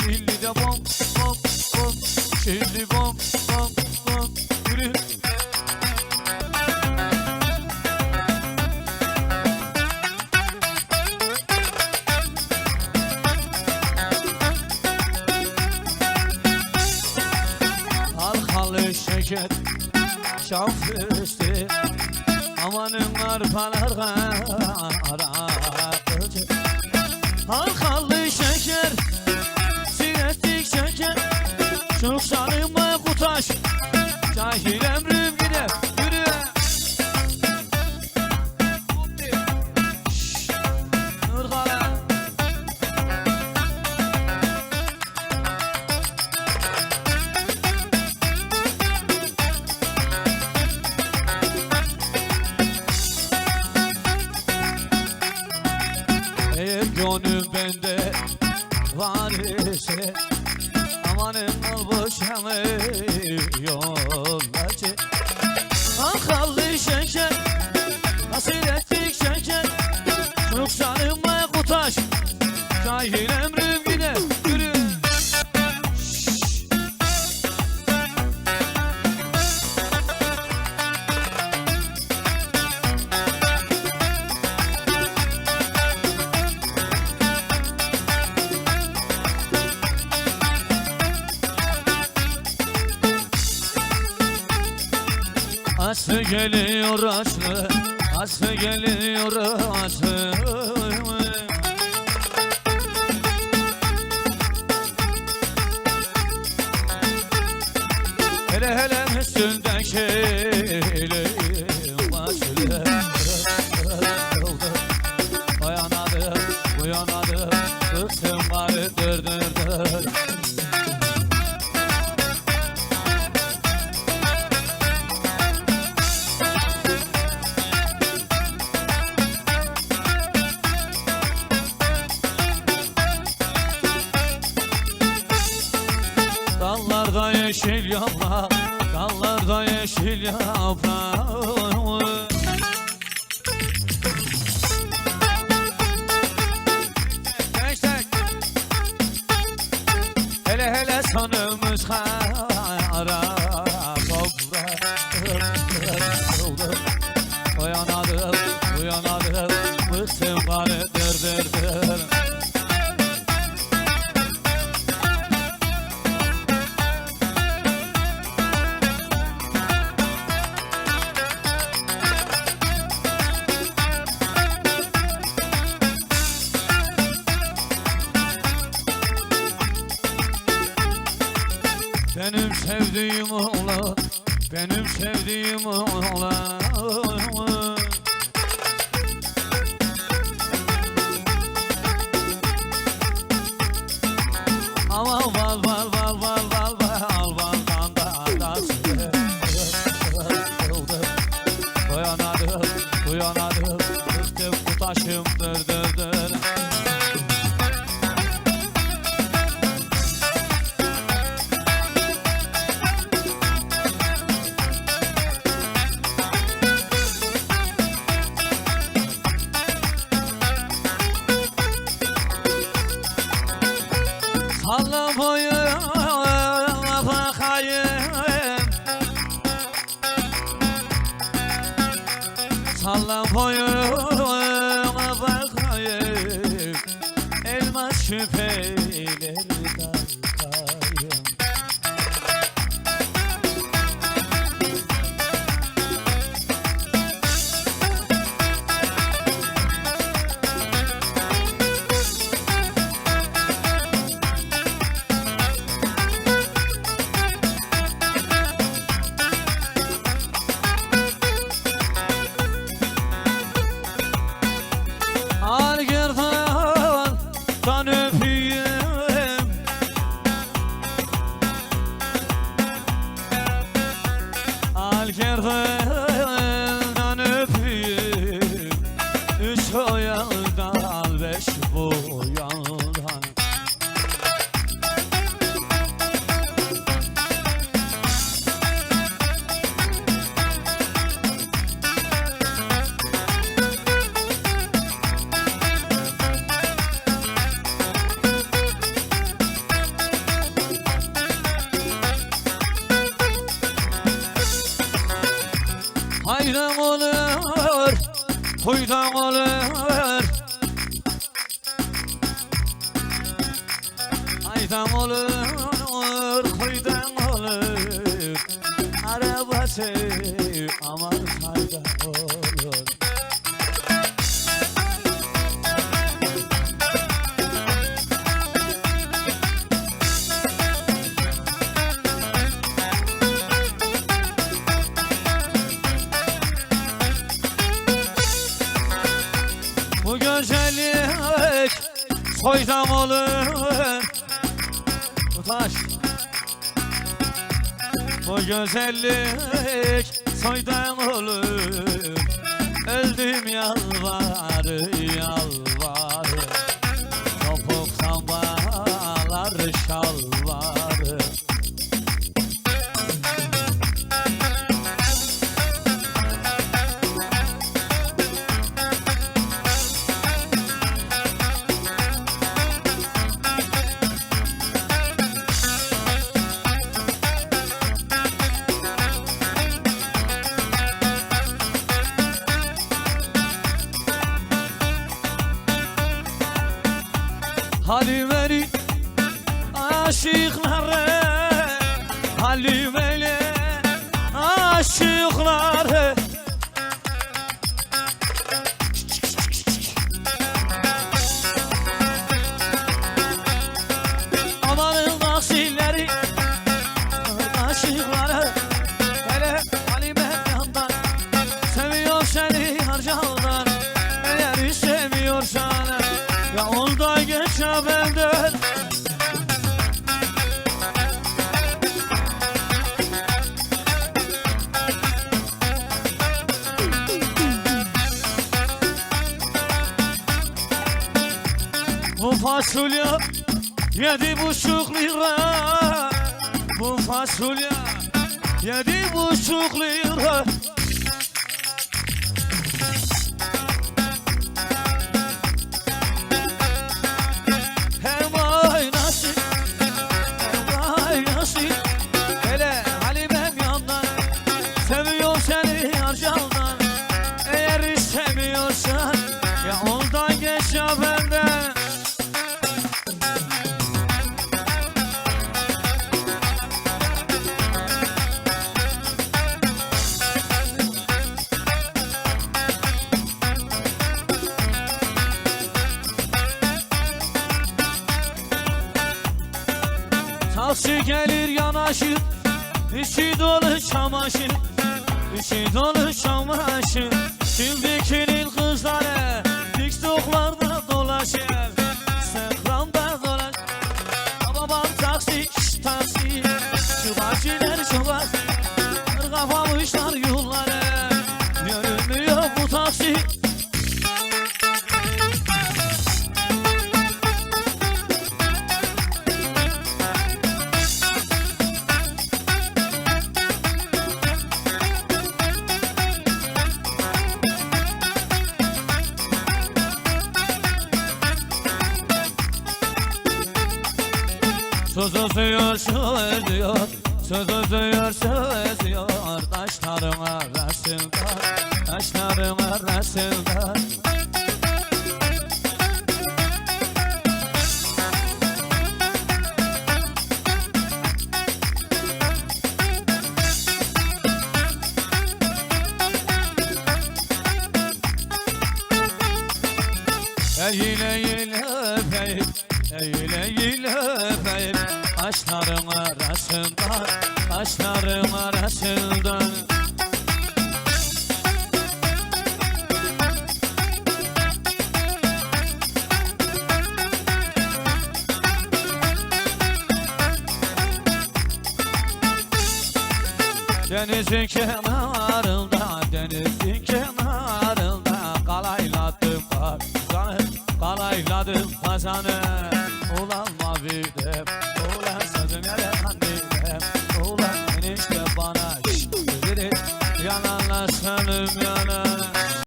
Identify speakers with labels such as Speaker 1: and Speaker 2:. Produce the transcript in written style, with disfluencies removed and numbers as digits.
Speaker 1: Şimdi de bom bom bom. Şimdi bom bom bom. Yürü. Halkalı şeker şaf üstü. Amanın arpalar karakılcı. Halkalı şeker sinettik şeker. Çok sarılma kutaş. Cahil emrim gider. Yürü. Nurgala. Eğer gönlüm bende var ise amanın ol boşanı yollacı. Halkalı şeker nasıl ettik şeker. Çok sarılma kutaş. Cahil emrim gider. Yürü. Aslı geliyor aslı, aslı geliyor aslı. Hele hele üstündeki başlı. Uyanadım, uyanadım, bıktım bari dır dır dır. Dallarda yeşil yaprak, dallarda yeşil yaprak. Tek tek. Hele hele sonumuz kara toprak. Uyanadım, uyanadım, bıktım bari dır dır dır. Benim sevdiğim oğlan, benim sevdiğim oğlan. Ama val val val val val val valdan da adası. Uyanadım, uyanadım, bıktım bu taşım dır dır dır. Allah boyuna bakayım, salla boyuna bakayım, elmas şüpheleri takayım. Al gerdan öpeyim, soydan olur. Aydan olur, koydan olur. Arabası aman saydan olur. Bu güzellik soydam olur. Taş. Bu güzellik soydam olur. Öldüm yalvarı yalvarı. Topuktan bağlar şalvarı. Halimeli aşıkları, Halimeli aşıkları. Amanın asilleri, aşıkları. Hele Halime yandan, seviyor seni harcandan. Eğer istemiyorsan ya olda geç ya benden. Bu fasulye 7,5 lira. Bu fasulye 7,5 lira. Hele Halimem yandan, seviyor seni harcandan. Eğer istemiyorsan ya ondan geç ya benden. Taksi gelir yanaşır, içi dolu çamaşır, içi dolu çamaşır. Şimdikinin kızları TikTok'larda dolaşır, Instagram'da dolaşır. Babam taksi, taksi, şu bahçeler şu bahçeler. Kapamışlar yolları, görünmüyor bu taksi. Söz özüyor, söz diyor, söz özüyor, söz diyor. Taşların arasında, taşların arasında. Eğil eğil öpeyim, eğil eğil öpeyim. Taşların arasında, taşların arasında. Denizin kenarında, denizin kenarında kalayladım kazanı, kalayladım kazanı. Ulan mavi de, ulan sözüm yere kandı.